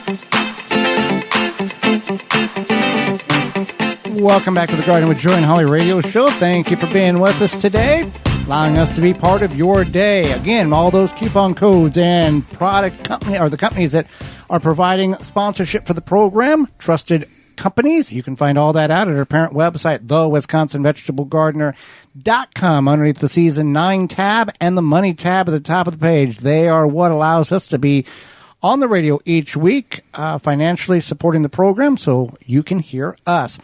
Welcome back to the Garden with Joy and Holly radio show. Thank you for being with us today, allowing us to be part of your day. Again, all those coupon codes and product company or the companies that are providing sponsorship for the program, trusted companies. You can find all that out at our parent website, thewisconsinvegetablegardener.com, underneath the Season 9 tab and the Money tab at the top of the page. They are what allows us to be on the radio each week, financially supporting the program so you can hear us.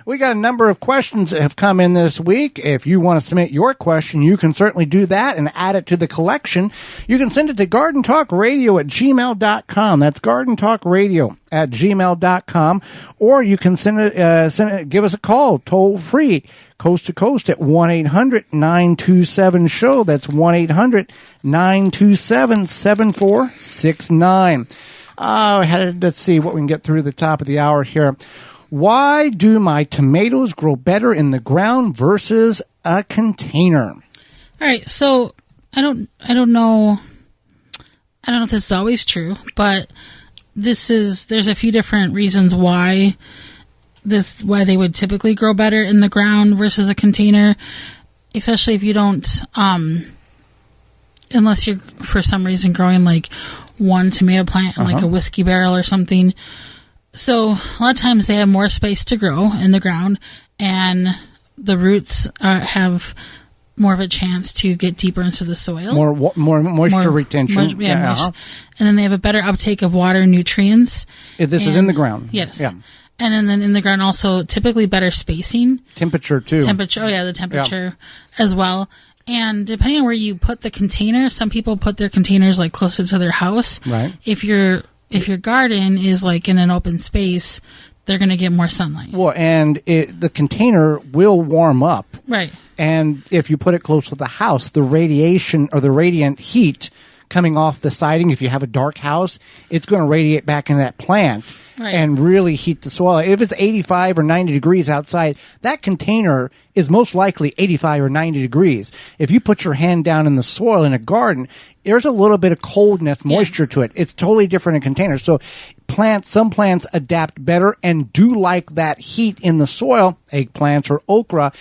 We got a number of questions that have come in this week. If you want to submit your question, you can certainly do that and add it to the collection. You can send it to gardentalkradio@gmail.com. That's gardentalkradio@gmail.com. Or you can send it, give us a call, toll free, coast to coast at 1-800-927-SHOW. That's 1-800-927-7469. Let's see what we can get through the top of the hour here. Why do my tomatoes grow better in the ground versus a container? All right, so I don't know if this is always true, but there's a few different reasons why they would typically grow better in the ground versus a container, especially if you don't unless you're for some reason growing like one tomato plant in like a whiskey barrel or something. So a lot of times they have more space to grow in the ground, and the roots have more of a chance to get deeper into the soil. More moisture retention. And then they have a better uptake of water and nutrients. If this is in the ground. Yes. Yeah. And then in the ground also typically better spacing. Temperature too. The temperature as well. And depending on where you put the container, some people put their containers like closer to their house. Right. If your garden is like in an open space, they're going to get more sunlight. Well, and the container will warm up. Right. And if you put it close to the house, the radiation or the radiant heat coming off the siding, if you have a dark house, it's going to radiate back into that plant and really heat the soil. If it's 85 or 90 degrees outside, that container is most likely 85 or 90 degrees. If you put your hand down in the soil in a garden, there's a little bit of coldness, moisture to it. It's totally different in containers. So some plants adapt better and do like that heat in the soil, eggplants or okra,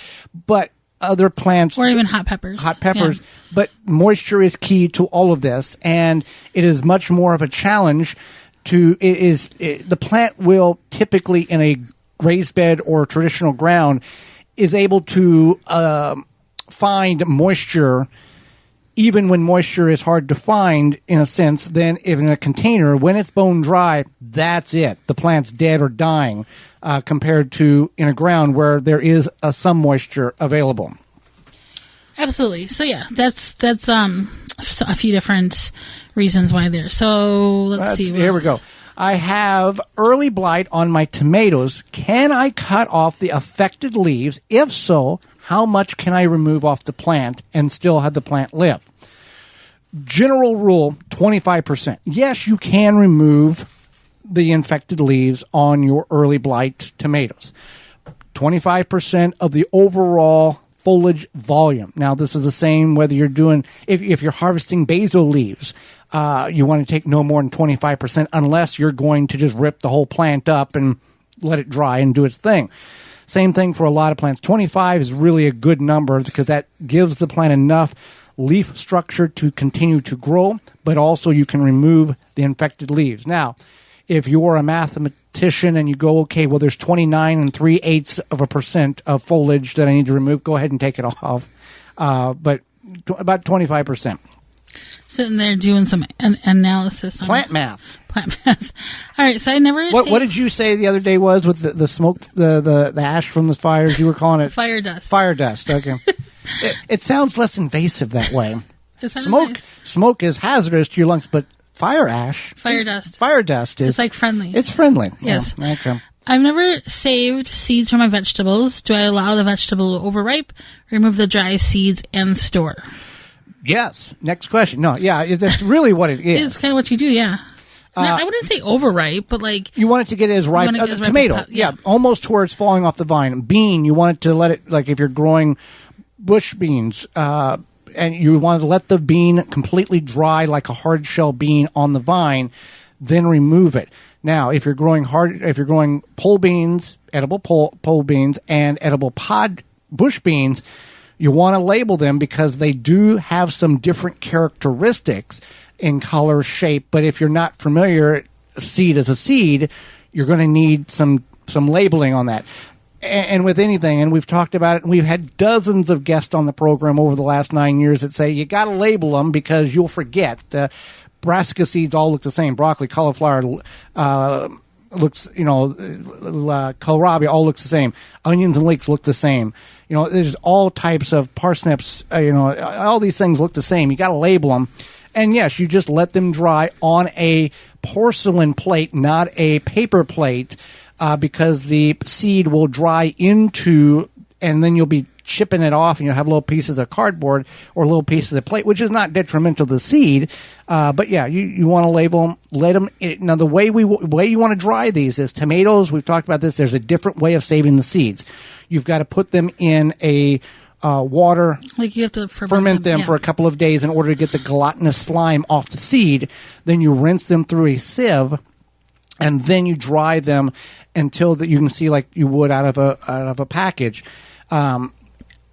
but other plants, or even hot peppers, but moisture is key to all of this, and it is much more of a challenge the plant will typically in a raised bed or traditional ground is able to find moisture even when moisture is hard to find, in a sense. Then if in a container, when it's bone dry, that's it. The plant's dead or dying, compared to in a ground where there is some moisture available. Absolutely. So yeah, that's a few different reasons why there. So let's see. Here we go. I have early blight on my tomatoes. Can I cut off the affected leaves? If so, how much can I remove off the plant and still have the plant live? General rule, 25%. Yes, you can remove the infected leaves on your early blight tomatoes. 25% of the overall foliage volume. Now, this is the same whether you're doing, if you're harvesting basil leaves, you want to take no more than 25% unless you're going to just rip the whole plant up and let it dry and do its thing. Same thing for a lot of plants. 25 is really a good number because that gives the plant enough leaf structure to continue to grow, but also you can remove the infected leaves. Now, if you're a mathematician and you go, okay, well, there's 29 3/8% of foliage that I need to remove, go ahead and take it off. But about 25%. Sitting there doing some analysis on plant math. All right, so I never. What did you say the other day was with the smoke, the ash from the fires? You were calling it fire dust. Fire dust. Okay. it sounds less invasive that way. Smoke is hazardous to your lungs, but fire dust is. It's like friendly. It's friendly. Yes. Yeah, okay. I've never saved seeds from my vegetables. Do I allow the vegetable to overripe, remove the dry seeds, and store? Yes. Next question. No, yeah, that's really what it is. It's kind of what you do, yeah. I wouldn't say overripe, but like... You want it to get as ripe. Tomato, almost to where it's falling off the vine. Bean, you want it to let it, like if you're growing bush beans, and you want to let the bean completely dry like a hard shell bean on the vine, then remove it. Now, if you're growing pole beans, edible pole beans, and edible pod bush beans, you want to label them because they do have some different characteristics in color, shape. But if you're not familiar, seed as a seed, you're going to need some labeling on that. And with anything, and we've talked about it, and we've had dozens of guests on the program over the last 9 years that say you got to label them because you'll forget. Brassica seeds all look the same. Broccoli, cauliflower, looks, kohlrabi all looks the same. Onions and leeks look the same. There's all types of parsnips. All these things look the same. You got to label them. And yes, you just let them dry on a porcelain plate, not a paper plate, because the seed will dry into, and then you'll be chipping it off, and you'll have little pieces of cardboard or little pieces of plate, which is not detrimental to the seed. But yeah, you want to label them. Let them. Now, the way you want to dry these is tomatoes. We've talked about this. There's a different way of saving the seeds. You've got to put them in a water, like you have to ferment them for a couple of days in order to get the gelatinous slime off the seed. Then you rinse them through a sieve, and then you dry them until that you can see like you would out of a package. Out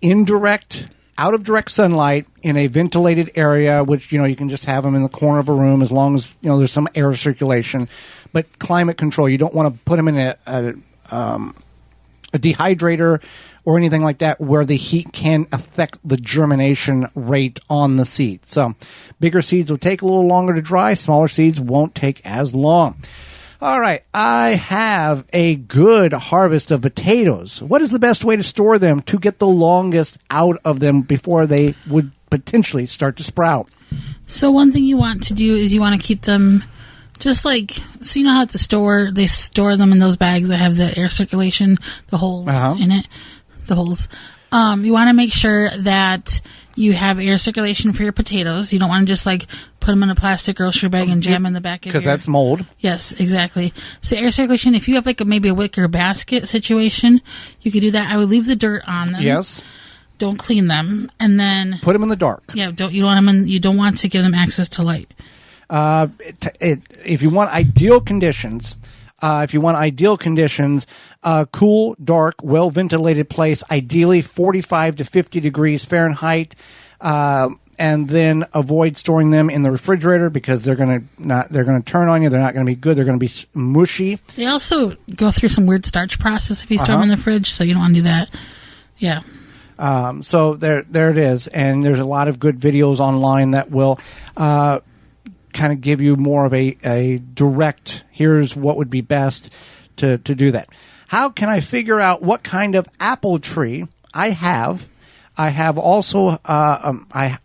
of direct sunlight in a ventilated area, which you can just have them in the corner of a room as long as there's some air circulation. But climate control, you don't want to put them in a dehydrator or anything like that where the heat can affect the germination rate on the seed. So bigger seeds will take a little longer to dry. Smaller seeds won't take as long. All right, I have a good harvest of potatoes. What is the best way to store them to get the longest out of them before they would potentially start to sprout? So one thing you want to do is you want to keep them just like, so you know how at the store they store them in those bags that have the air circulation, the holes in it, the holes. You want to make sure that you have air circulation for your potatoes. You don't want to just like put them in a plastic grocery bag and jam in the back of your... Because that's mold. Yes, exactly. So air circulation, if you have like maybe a wicker basket situation, you could do that. I would leave the dirt on them. Yes. Don't clean them, and then put them in the dark. Yeah, you don't want to give them access to light. If you want ideal conditions, cool, dark, well-ventilated place, ideally 45 to 50 degrees Fahrenheit, and then avoid storing them in the refrigerator because they're going to turn on you. They're not going to be good. They're going to be mushy. They also go through some weird starch process if you store them in the fridge, so you don't want to do that. Yeah. So there it is, and there's a lot of good videos online that will kind of give you more of a direct, here's what would be best to do that. How can I figure out what kind of apple tree I have? I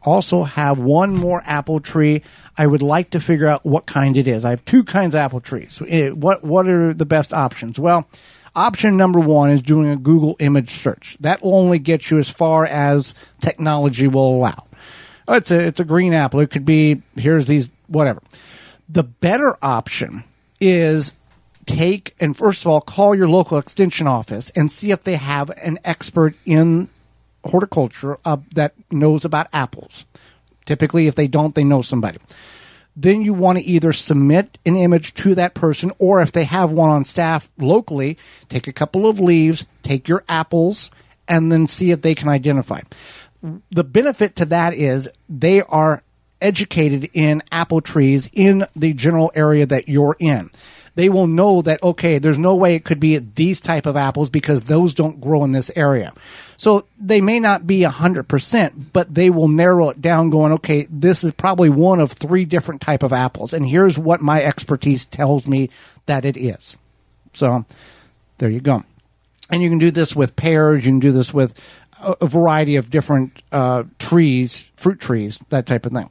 also have one more apple tree. I would like to figure out what kind it is. I have two kinds of apple trees. What are the best options? Well, option number one is doing a Google image search. That will only get you as far as technology will allow. It's a green apple. It could be, here's these, whatever. The better option is first of all, call your local extension office and see if they have an expert in horticulture that knows about apples. Typically, if they don't, they know somebody. Then you want to either submit an image to that person, or if they have one on staff locally, take a couple of leaves, take your apples, and then see if they can identify. The benefit to that is they are educated in apple trees in the general area that you're in. They will know that, okay, there's no way it could be these type of apples because those don't grow in this area. So they may not be 100%, but they will narrow it down going, okay, this is probably one of three different type of apples, and here's what my expertise tells me that it is. So there you go. And you can do this with pears. You can do this with a variety of different trees, fruit trees, that type of thing.